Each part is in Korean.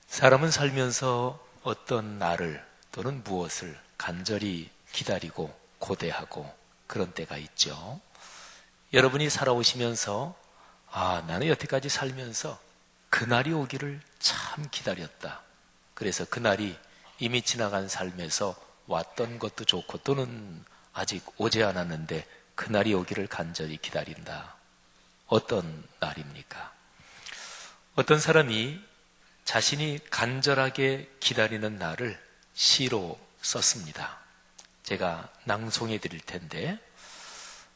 사람은 살면서 어떤 날을 또는 무엇을 간절히 기다리고 고대하고 그런 때가 있죠. 여러분이 살아오시면서 나는 여태까지 살면서 그날이 오기를 참 기다렸다. 그래서 그날이 이미 지나간 삶에서 왔던 것도 좋고 또는 아직 오지 않았는데 그날이 오기를 간절히 기다린다. 어떤 날입니까? 어떤 사람이 자신이 간절하게 기다리는 날을 시로 썼습니다. 제가 낭송해 드릴 텐데,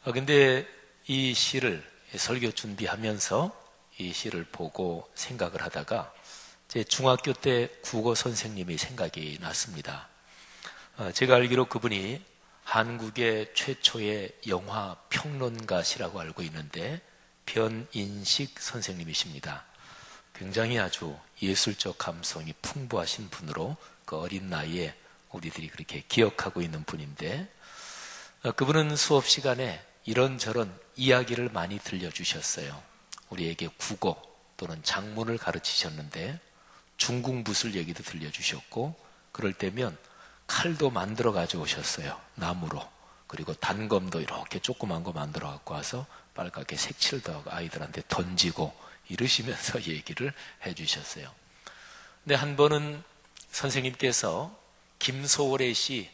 근데 이 시를 설교 준비하면서 이 시를 보고 생각을 하다가 제 중학교 때 국어 선생님이 생각이 났습니다. 제가 알기로 그분이 한국의 최초의 영화 평론가시라고 알고 있는데 변인식 선생님이십니다. 굉장히 아주 예술적 감성이 풍부하신 분으로 그 어린 나이에 우리들이 그렇게 기억하고 있는 분인데, 그분은 수업 시간에 이런저런 이야기를 많이 들려주셨어요. 우리에게 국어 또는 작문을 가르치셨는데 중국 무술 얘기도 들려주셨고, 그럴 때면 칼도 만들어 가져오셨어요. 나무로. 그리고 단검도 이렇게 조그만 거 만들어 갖고 와서 빨갛게 색칠도 하고 아이들한테 던지고 이러시면서 얘기를 해주셨어요. 근데 한 번은 선생님께서 김소월의 시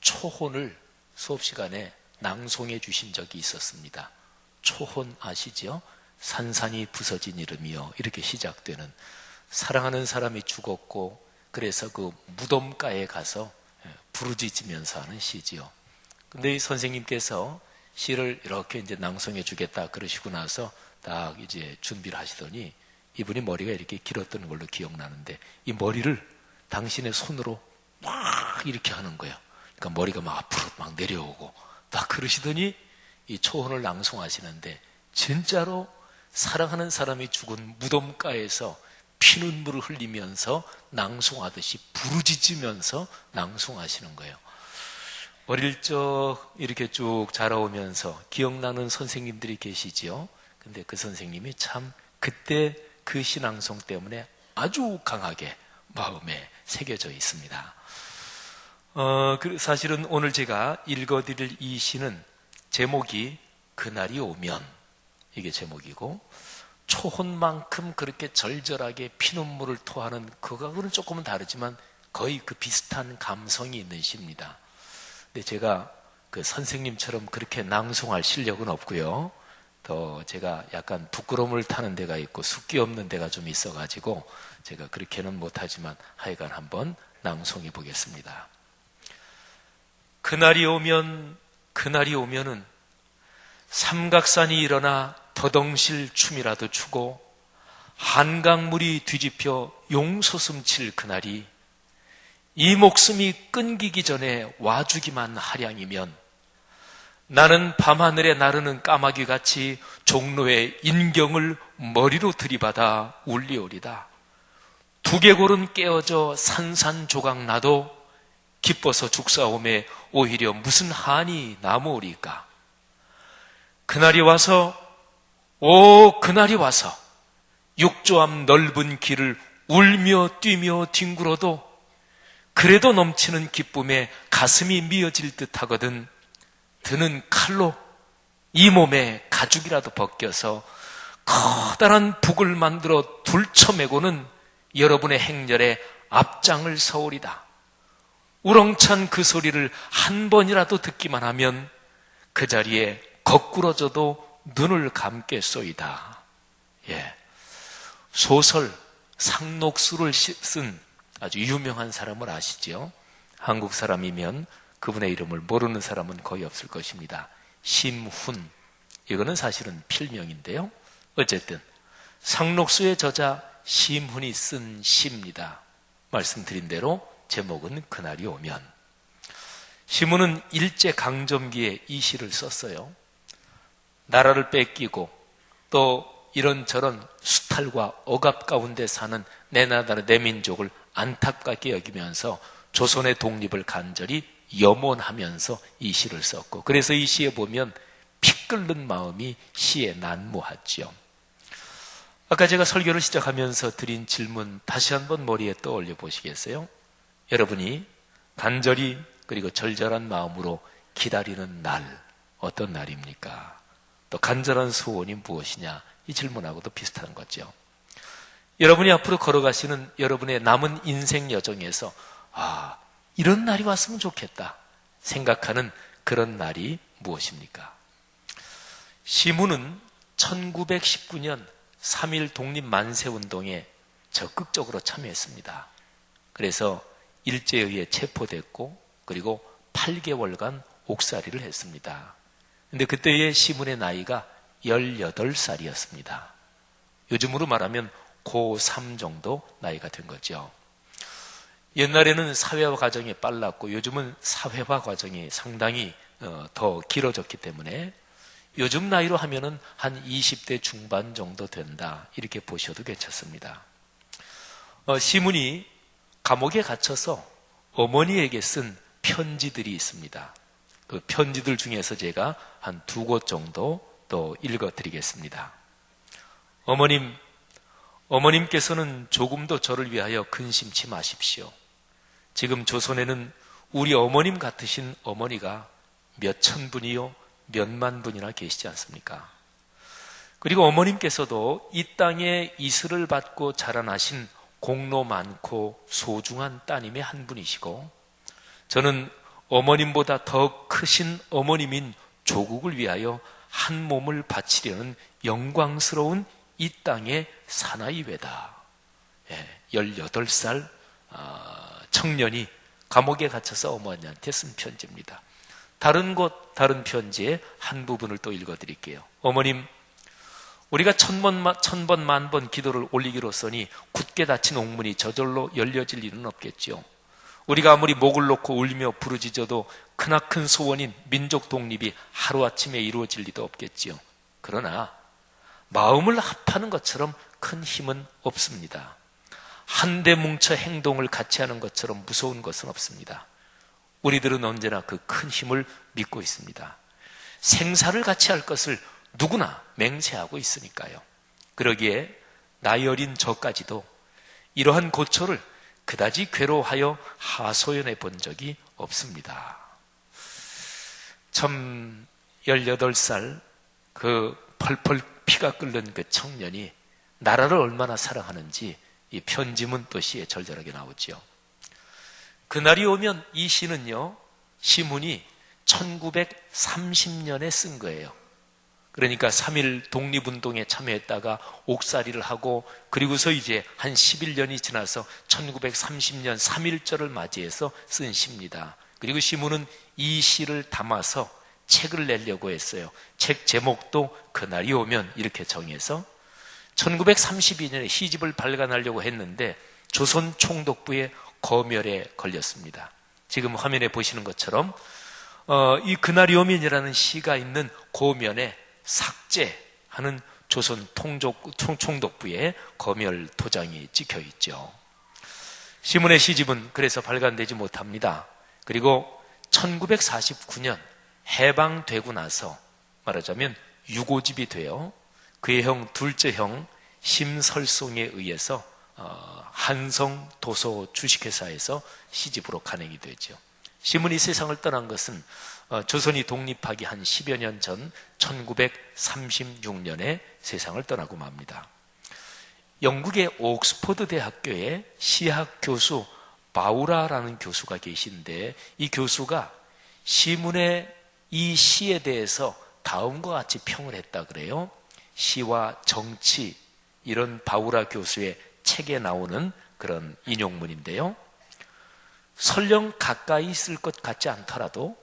초혼을 수업 시간에 낭송해 주신 적이 있었습니다. 초혼 아시죠? 산산이 부서진 이름이요, 이렇게 시작되는, 사랑하는 사람이 죽었고 그래서 그 무덤가에 가서 부르짖으면서 하는 시지요. 근데 이 선생님께서 시를 이렇게 이제 낭송해 주겠다 그러시고 나서 딱 이제 준비를 하시더니 이분이 머리가 이렇게 길었던 걸로 기억나는데 이 머리를 당신의 손으로 막 이렇게 하는 거예요. 그러니까 머리가 막 앞으로 막 내려오고 딱 그러시더니 이 초혼을 낭송하시는데 진짜로 사랑하는 사람이 죽은 무덤가에서 피눈물을 흘리면서 낭송하듯이 부르짖으면서 낭송하시는 거예요. 어릴 적 이렇게 쭉 자라오면서 기억나는 선생님들이 계시지요. 근데 그 선생님이 참 그때 그 시낭송 때문에 아주 강하게 마음에 새겨져 있습니다. 사실은 오늘 제가 읽어드릴 이 시는 제목이 그날이 오면, 이게 제목이고, 초혼만큼 그렇게 절절하게 피눈물을 토하는 그거하고는 조금은 다르지만 거의 그 비슷한 감성이 있는 시입니다. 근데 제가 그 선생님처럼 그렇게 낭송할 실력은 없고요. 더 제가 약간 부끄러움을 타는 데가 있고 숫기 없는 데가 좀 있어가지고 제가 그렇게는 못하지만 하여간 한번 낭송해 보겠습니다. 그날이 오면은 삼각산이 일어나 더덩실 춤이라도 추고 한강물이 뒤집혀 용솟음칠 그날이 이 목숨이 끊기기 전에 와주기만 하량이면 나는 밤하늘에 나르는 까마귀같이 종로의 인경을 머리로 들이받아 울리오리다. 두개골은 깨어져 산산조각 나도 기뻐서 죽사오매 오히려 무슨 한이 남으오리까. 그날이 와서 육조 앞 넓은 길을 울며 뛰며 뒹굴어도 그래도 넘치는 기쁨에 가슴이 미어질 듯 하거든 드는 칼로 이 몸에 가죽이라도 벗겨서 커다란 북을 만들어 둘쳐매고는 여러분의 행렬에 앞장을 서오리다. 우렁찬 그 소리를 한 번이라도 듣기만 하면 그 자리에 거꾸러져도 눈을 감겠소이다. 소설 상록수를 쓴 아주 유명한 사람을 아시죠? 한국 사람이면 그분의 이름을 모르는 사람은 거의 없을 것입니다. 심훈. 이거는 사실은 필명인데요. 어쨌든 상록수의 저자 심훈이 쓴 시입니다. 말씀드린 대로 제목은 그날이 오면. 심훈은 일제강점기에 이 시를 썼어요. 나라를 뺏기고 또 이런저런 수탈과 억압 가운데 사는 내 나라 내 민족을 안타깝게 여기면서 조선의 독립을 간절히 염원하면서 이 시를 썼고, 그래서 이 시에 보면 피 끓는 마음이 시에 난무하죠. 아까 제가 설교를 시작하면서 드린 질문 다시 한번 머리에 떠올려 보시겠어요? 여러분이 간절히 그리고 절절한 마음으로 기다리는 날, 어떤 날입니까? 또 간절한 소원이 무엇이냐? 이 질문하고도 비슷한 거죠. 여러분이 앞으로 걸어가시는 여러분의 남은 인생 여정에서 이런 날이 왔으면 좋겠다 생각하는 그런 날이 무엇입니까? 시문은 1919년 3.1 독립만세운동에 적극적으로 참여했습니다. 그래서 일제에 의해 체포됐고 그리고 8개월간 옥살이를 했습니다. 그런데 그때의 시문의 나이가 18살이었습니다. 요즘으로 말하면 고3 정도 나이가 된 거죠. 옛날에는 사회화 과정이 빨랐고 요즘은 사회화 과정이 상당히 더 길어졌기 때문에 요즘 나이로 하면은 한 20대 중반 정도 된다 이렇게 보셔도 괜찮습니다. 시문이 감옥에 갇혀서 어머니에게 쓴 편지들이 있습니다. 그 편지들 중에서 제가 한 2곳 정도 또 읽어드리겠습니다. 어머님께서는 조금도 저를 위하여 근심치 마십시오. 지금 조선에는 우리 어머님 같으신 어머니가 몇천 분이요 몇만 분이나 계시지 않습니까? 그리고 어머님께서도 이 땅에 이슬을 받고 자라나신 공로 많고 소중한 따님의 한 분이시고 저는 어머님보다 더 크신 어머님인 조국을 위하여 한 몸을 바치려는 영광스러운 이 땅의 사나이외다. 18살 청년이 감옥에 갇혀서 어머니한테 쓴 편지입니다. 다른 편지의 한 부분을 또 읽어드릴게요. 어머님, 우리가 천번 만번 기도를 올리기로써니 굳게 닫힌 옥문이 저절로 열려질 일은 없겠지요. 우리가 아무리 목을 놓고 울며 부르짖어도 크나큰 소원인 민족 독립이 하루아침에 이루어질 리도 없겠지요. 그러나 마음을 합하는 것처럼 큰 힘은 없습니다. 한데 뭉쳐 행동을 같이 하는 것처럼 무서운 것은 없습니다. 우리들은 언제나 그 큰 힘을 믿고 있습니다. 생사를 같이 할 것을 누구나 맹세하고 있으니까요. 그러기에 나이 어린 저까지도 이러한 고초를 그다지 괴로워하여 하소연해 본 적이 없습니다. 참 18살 그 펄펄 피가 끓는 그 청년이 나라를 얼마나 사랑하는지 이 편지문 또 시에 절절하게 나오죠. 그날이 오면 이 시는요, 시문이 1930년에 쓴 거예요. 그러니까 3.1 독립운동에 참여했다가 옥살이를 하고 그리고서 이제 한 11년이 지나서 1930년 3.1절을 맞이해서 쓴 시입니다. 그리고 시문은 이 시를 담아서 책을 내려고 했어요. 책 제목도 그날이 오면 이렇게 정해서 1932년에 시집을 발간하려고 했는데 조선 총독부의 검열에 걸렸습니다. 지금 화면에 보시는 것처럼 이 그날이 오면이라는 시가 있는 고면에 삭제하는 조선 총독부의 검열 도장이 찍혀 있죠. 시문의 시집은 그래서 발간되지 못합니다. 그리고 1949년 해방되고 나서 말하자면 유고집이 되어 그의 형 둘째 형 심설송에 의해서 한성 도서 주식회사에서 시집으로 간행이 되죠. 시문이 세상을 떠난 것은 조선이 독립하기 한 10여 년 전 1936년에 세상을 떠나고 맙니다. 영국의 옥스퍼드 대학교의 시학 교수 바우라라는 교수가 계신데 이 교수가 시문의 이 시에 대해서 다음과 같이 평을 했다 그래요. 시와 정치 이런 바우라 교수의 책에 나오는 그런 인용문인데요. 설령 가까이 있을 것 같지 않더라도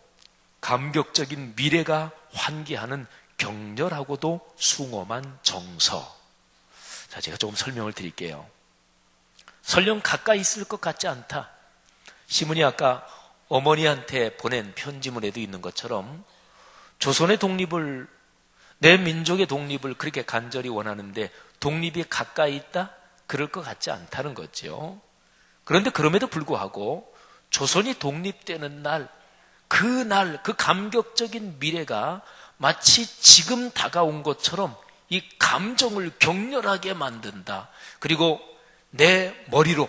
감격적인 미래가 환기하는 격렬하고도 숭엄한 정서. 자, 제가 조금 설명을 드릴게요. 설령 가까이 있을 것 같지 않다. 시문이 아까 어머니한테 보낸 편지문에도 있는 것처럼 조선의 독립을, 내 민족의 독립을 그렇게 간절히 원하는데 독립이 가까이 있다? 그럴 것 같지 않다는 거죠. 그런데 그럼에도 불구하고 조선이 독립되는 날, 그 감격적인 미래가 마치 지금 다가온 것처럼 이 감정을 격렬하게 만든다. 그리고 내 머리로,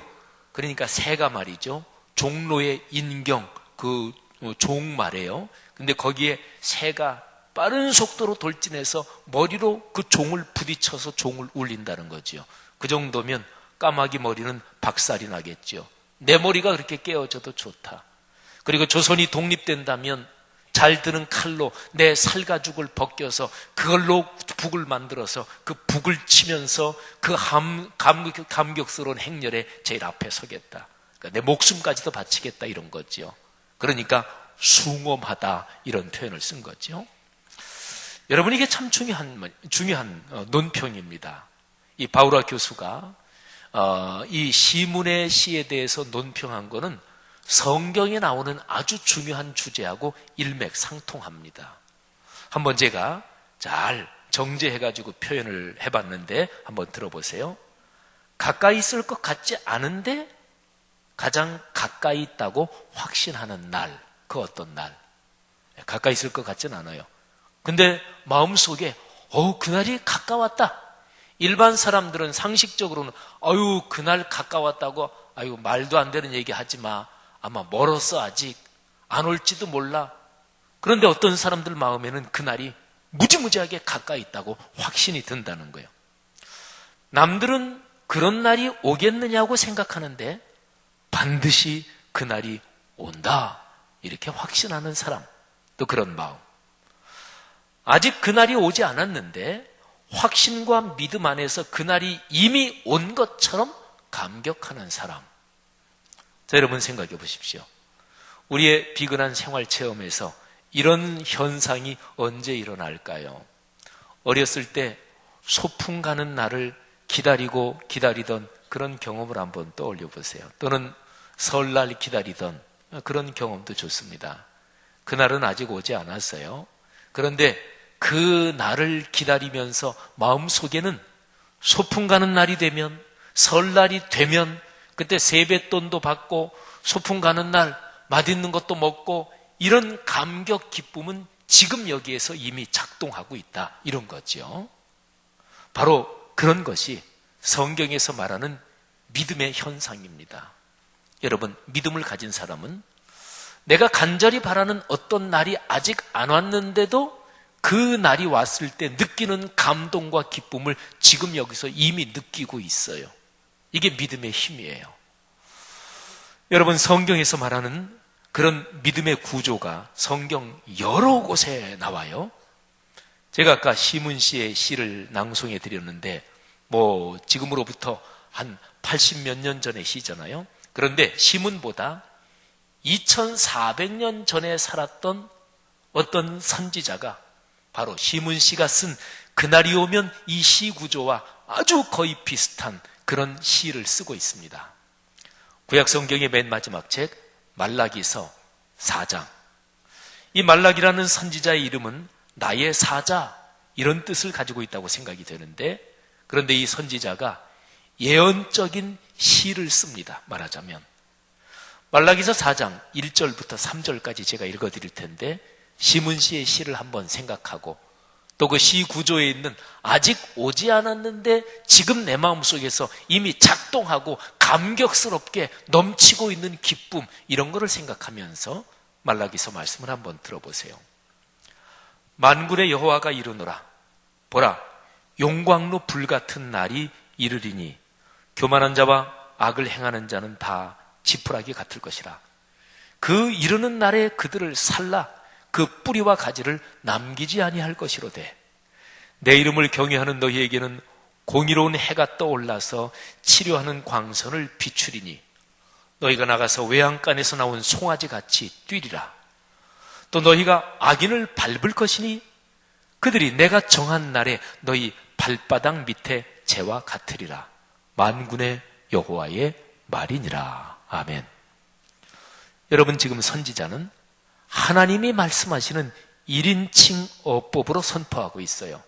그러니까 새가 말이죠, 종로의 인경, 그 종 말이에요. 근데 거기에 새가 빠른 속도로 돌진해서 머리로 그 종을 부딪혀서 종을 울린다는 거지요. 그 정도면 까마귀 머리는 박살이 나겠죠. 내 머리가 그렇게 깨어져도 좋다. 그리고 조선이 독립된다면 잘 드는 칼로 내 살가죽을 벗겨서 그걸로 북을 만들어서 그 북을 치면서 그 감격스러운 행렬에 제일 앞에 서겠다. 그러니까 내 목숨까지도 바치겠다, 이런 거죠. 그러니까 숭엄하다, 이런 표현을 쓴 거죠. 여러분, 이게 참 중요한 논평입니다. 이 바우라 교수가 이 시문의 시에 대해서 논평한 거는 성경에 나오는 아주 중요한 주제하고 일맥상통합니다. 한번 제가 잘 정제해가지고 표현을 해봤는데 한번 들어보세요. 가까이 있을 것 같지 않은데 가장 가까이 있다고 확신하는 날, 그 어떤 날. 가까이 있을 것 같진 않아요. 근데 마음속에 그날이 가까웠다. 일반 사람들은 상식적으로는 그날 가까웠다고 말도 안 되는 얘기 하지 마. 아마 멀었어, 아직 안 올지도 몰라. 그런데 어떤 사람들 마음에는 그날이 무지무지하게 가까이 있다고 확신이 든다는 거예요. 남들은 그런 날이 오겠느냐고 생각하는데 반드시 그날이 온다, 이렇게 확신하는 사람, 또 그런 마음. 아직 그날이 오지 않았는데 확신과 믿음 안에서 그날이 이미 온 것처럼 감격하는 사람. 자, 여러분 생각해 보십시오. 우리의 비근한 생활 체험에서 이런 현상이 언제 일어날까요? 어렸을 때 소풍 가는 날을 기다리고 기다리던 그런 경험을 한번 떠올려 보세요. 또는 설날 기다리던 그런 경험도 좋습니다. 그날은 아직 오지 않았어요. 그런데 그 날을 기다리면서 마음속에는 소풍 가는 날이 되면, 설날이 되면 그때 세뱃돈도 받고 소풍 가는 날 맛있는 것도 먹고, 이런 감격 기쁨은 지금 여기에서 이미 작동하고 있다, 이런 거죠. 바로 그런 것이 성경에서 말하는 믿음의 현상입니다. 여러분, 믿음을 가진 사람은 내가 간절히 바라는 어떤 날이 아직 안 왔는데도 그 날이 왔을 때 느끼는 감동과 기쁨을 지금 여기서 이미 느끼고 있어요. 이게 믿음의 힘이에요. 여러분, 성경에서 말하는 그런 믿음의 구조가 성경 여러 곳에 나와요. 제가 아까 시문 씨의 시를 낭송해 드렸는데 지금으로부터 한 80몇 년 전의 시잖아요. 그런데 시문보다 2400년 전에 살았던 어떤 선지자가 바로 시문 씨가 쓴 그날이 오면 이 시 구조와 아주 거의 비슷한 그런 시를 쓰고 있습니다. 구약 성경의 맨 마지막 책 말라기서 4장. 이 말라기라는 선지자의 이름은 나의 사자, 이런 뜻을 가지고 있다고 생각이 되는데, 그런데 이 선지자가 예언적인 시를 씁니다. 말하자면 말라기서 4장 1절부터 3절까지 제가 읽어드릴 텐데, 시문 씨의 시를 한번 생각하고 또 그 시 구조에 있는 아직 오지 않았는데 지금 내 마음속에서 이미 작동하고 감격스럽게 넘치고 있는 기쁨, 이런 거를 생각하면서 말라기서 말씀을 한번 들어보세요. 만군의 여호와가 이르노라. 보라, 용광로 불같은 날이 이르리니 교만한 자와 악을 행하는 자는 다 지푸라기 같을 것이라. 그 이르는 날에 그들을 살라 그 뿌리와 가지를 남기지 아니할 것이로되 내 이름을 경외하는 너희에게는 공의로운 해가 떠올라서 치료하는 광선을 비추리니 너희가 나가서 외양간에서 나온 송아지 같이 뛰리라. 또 너희가 악인을 밟을 것이니 그들이 내가 정한 날에 너희 발바닥 밑에 재와 같으리라. 만군의 여호와의 말이니라. 아멘. 여러분, 지금 선지자는 하나님이 말씀하시는 1인칭 어법으로 선포하고 있어요.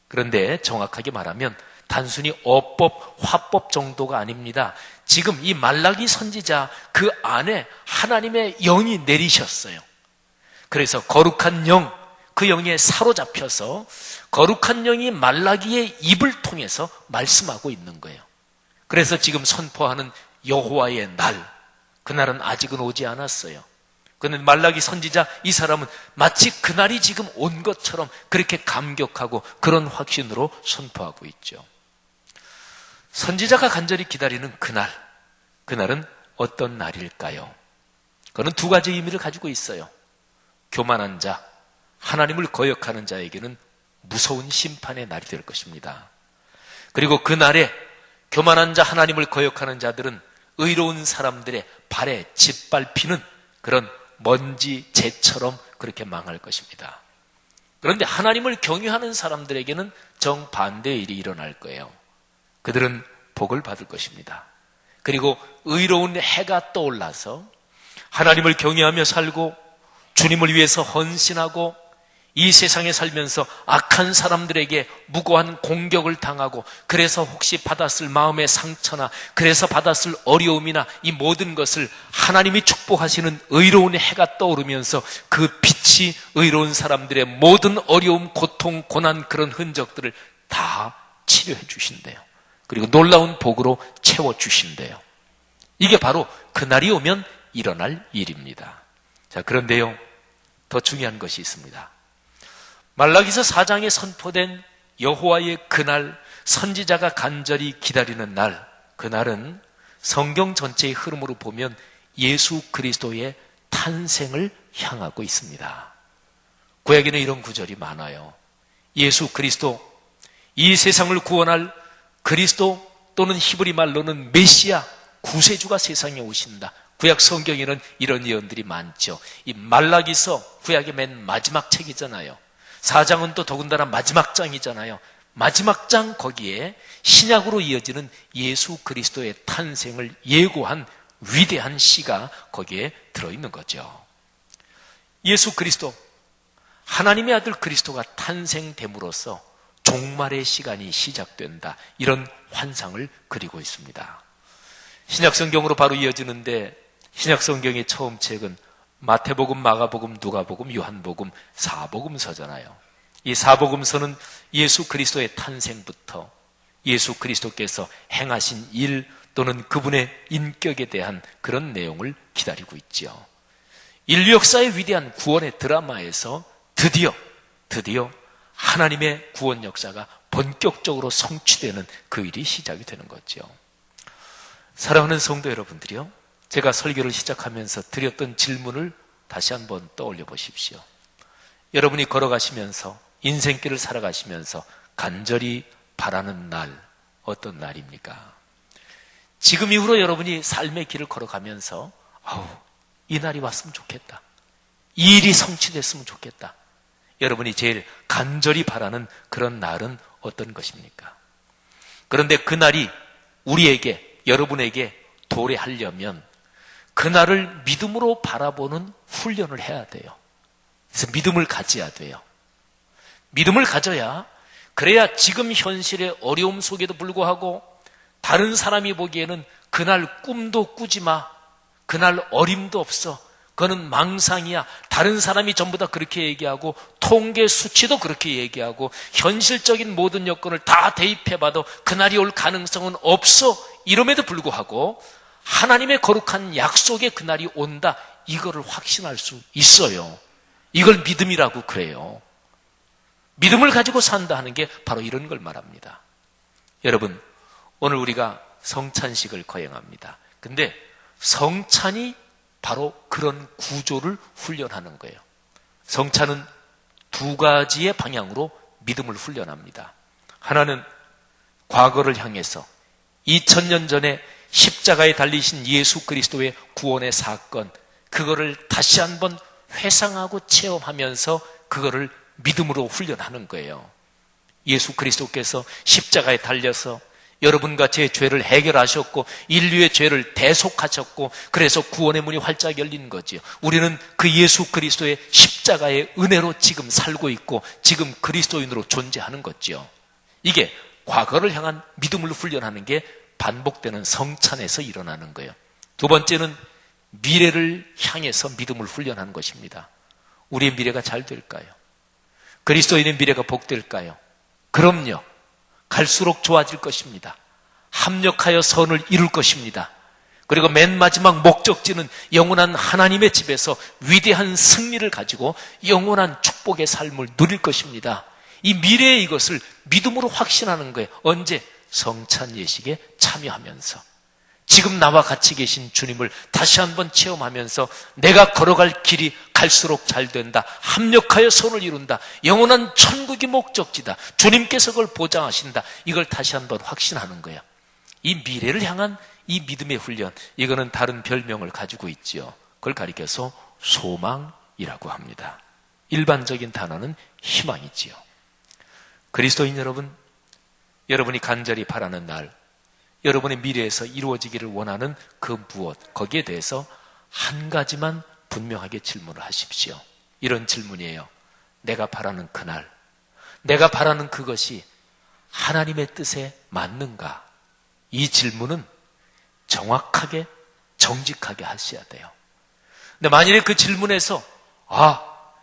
그런데 정확하게 말하면 단순히 어법, 화법 정도가 아닙니다. 지금 이 말라기 선지자 그 안에 하나님의 영이 내리셨어요. 그래서 거룩한 영, 그 영에 사로잡혀서 거룩한 영이 말라기의 입을 통해서 말씀하고 있는 거예요. 그래서 지금 선포하는 여호와의 날, 그날은 아직은 오지 않았어요. 그런데 말라기 선지자 이 사람은 마치 그날이 지금 온 것처럼 그렇게 감격하고 그런 확신으로 선포하고 있죠. 선지자가 간절히 기다리는 그날, 그날은 어떤 날일까요? 그는 두 가지 의미를 가지고 있어요. 교만한 자, 하나님을 거역하는 자에게는 무서운 심판의 날이 될 것입니다. 그리고 그날에 교만한 자, 하나님을 거역하는 자들은 의로운 사람들의 발에 짓밟히는 그런 먼지, 재처럼 그렇게 망할 것입니다. 그런데 하나님을 경외하는 사람들에게는 정반대의 일이 일어날 거예요. 그들은 복을 받을 것입니다. 그리고 의로운 해가 떠올라서 하나님을 경외하며 살고 주님을 위해서 헌신하고 이 세상에 살면서 악한 사람들에게 무고한 공격을 당하고 그래서 혹시 받았을 마음의 상처나 그래서 받았을 어려움이나 이 모든 것을 하나님이 축복하시는 의로운 해가 떠오르면서 그 빛이 의로운 사람들의 모든 어려움, 고통, 고난 그런 흔적들을 다 치료해 주신대요. 그리고 놀라운 복으로 채워주신대요. 이게 바로 그날이 오면 일어날 일입니다. 자, 그런데요, 더 중요한 것이 있습니다. 말라기서 4장에 선포된 여호와의 그날, 선지자가 간절히 기다리는 날, 그날은 성경 전체의 흐름으로 보면 예수 그리스도의 탄생을 향하고 있습니다. 구약에는 이런 구절이 많아요. 예수 그리스도, 이 세상을 구원할 그리스도 또는 히브리 말로는 메시아, 구세주가 세상에 오신다. 구약 성경에는 이런 예언들이 많죠. 이 말라기서 구약의 맨 마지막 책이잖아요. 4장은 또 더군다나 마지막 장이잖아요. 마지막 장 거기에 신약으로 이어지는 예수 그리스도의 탄생을 예고한 위대한 시가 거기에 들어있는 거죠. 예수 그리스도, 하나님의 아들 그리스도가 탄생됨으로써 종말의 시간이 시작된다. 이런 환상을 그리고 있습니다. 신약성경으로 바로 이어지는데 신약성경의 처음 책은 마태복음, 마가복음, 누가복음, 요한복음, 사복음서잖아요. 이 사복음서는 예수 그리스도의 탄생부터 예수 그리스도께서 행하신 일 또는 그분의 인격에 대한 그런 내용을 기다리고 있지요. 인류 역사의 위대한 구원의 드라마에서 드디어 하나님의 구원 역사가 본격적으로 성취되는 그 일이 시작이 되는 거죠. 사랑하는 성도 여러분들이요, 제가 설교를 시작하면서 드렸던 질문을 다시 한번 떠올려 보십시오. 여러분이 걸어가시면서 인생길을 살아가시면서 간절히 바라는 날, 어떤 날입니까? 지금 이후로 여러분이 삶의 길을 걸어가면서 이 날이 왔으면 좋겠다, 이 일이 성취됐으면 좋겠다, 여러분이 제일 간절히 바라는 그런 날은 어떤 것입니까? 그런데 그 날이 우리에게, 여러분에게 도래하려면 그날을 믿음으로 바라보는 훈련을 해야 돼요. 그래서 믿음을 가져야 돼요. 믿음을 가져야, 그래야 지금 현실의 어려움 속에도 불구하고 다른 사람이 보기에는 그날 꿈도 꾸지 마, 그날 어림도 없어, 그거는 망상이야, 다른 사람이 전부 다 그렇게 얘기하고 통계 수치도 그렇게 얘기하고 현실적인 모든 여건을 다 대입해봐도 그날이 올 가능성은 없어, 이럼에도 불구하고 하나님의 거룩한 약속의 그날이 온다, 이거를 확신할 수 있어요. 이걸 믿음이라고 그래요. 믿음을 가지고 산다 하는 게 바로 이런 걸 말합니다. 여러분, 오늘 우리가 성찬식을 거행합니다. 근데 성찬이 바로 그런 구조를 훈련하는 거예요. 성찬은 두 가지의 방향으로 믿음을 훈련합니다. 하나는 과거를 향해서 2000년 전에 십자가에 달리신 예수 그리스도의 구원의 사건, 그거를 다시 한번 회상하고 체험하면서 그거를 믿음으로 훈련하는 거예요. 예수 그리스도께서 십자가에 달려서 여러분과 제 죄를 해결하셨고 인류의 죄를 대속하셨고 그래서 구원의 문이 활짝 열린 거지요. 우리는 그 예수 그리스도의 십자가의 은혜로 지금 살고 있고 지금 그리스도인으로 존재하는 거지요. 이게 과거를 향한 믿음을 훈련하는 게 반복되는 성찬에서 일어나는 거예요. 두 번째는 미래를 향해서 믿음을 훈련하는 것입니다. 우리의 미래가 잘 될까요? 그리스도인의 미래가 복될까요? 그럼요. 갈수록 좋아질 것입니다. 합력하여 선을 이룰 것입니다. 그리고 맨 마지막 목적지는 영원한 하나님의 집에서 위대한 승리를 가지고 영원한 축복의 삶을 누릴 것입니다. 이 미래의 이것을 믿음으로 확신하는 거예요. 언제? 성찬 예식에 참여하면서. 지금 나와 같이 계신 주님을 다시 한번 체험하면서 내가 걸어갈 길이 갈수록 잘 된다. 합력하여 선을 이룬다. 영원한 천국이 목적지다. 주님께서 그걸 보장하신다. 이걸 다시 한번 확신하는 거예요. 이 미래를 향한 이 믿음의 훈련, 이거는 다른 별명을 가지고 있지요. 그걸 가리켜서 소망이라고 합니다. 일반적인 단어는 희망이지요. 그리스도인 여러분, 여러분이 간절히 바라는 날, 여러분의 미래에서 이루어지기를 원하는 그 무엇, 거기에 대해서 한 가지만 분명하게 질문을 하십시오. 이런 질문이에요. 내가 바라는 그날, 내가 바라는 그것이 하나님의 뜻에 맞는가? 이 질문은 정확하게, 정직하게 하셔야 돼요. 근데 만일에 그 질문에서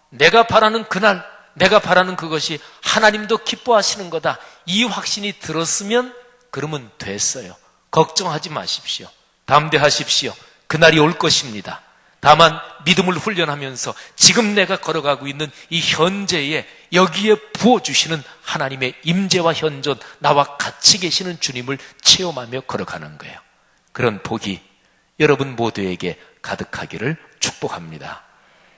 내가 바라는 그날, 내가 바라는 그것이 하나님도 기뻐하시는 거다, 이 확신이 들었으면 그러면 됐어요. 걱정하지 마십시오. 담대하십시오. 그날이 올 것입니다. 다만 믿음을 훈련하면서 지금 내가 걸어가고 있는 이 현재에 여기에 부어주시는 하나님의 임재와 현존, 나와 같이 계시는 주님을 체험하며 걸어가는 거예요. 그런 복이 여러분 모두에게 가득하기를 축복합니다.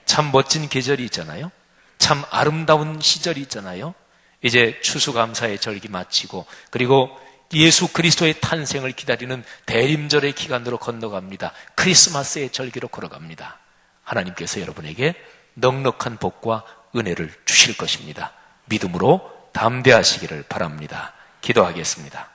참 멋진 계절이 있잖아요. 참 아름다운 시절이 있잖아요. 이제 추수감사의 절기 마치고 그리고 예수 그리스도의 탄생을 기다리는 대림절의 기간으로 건너갑니다. 크리스마스의 절기로 걸어갑니다. 하나님께서 여러분에게 넉넉한 복과 은혜를 주실 것입니다. 믿음으로 담대하시기를 바랍니다. 기도하겠습니다.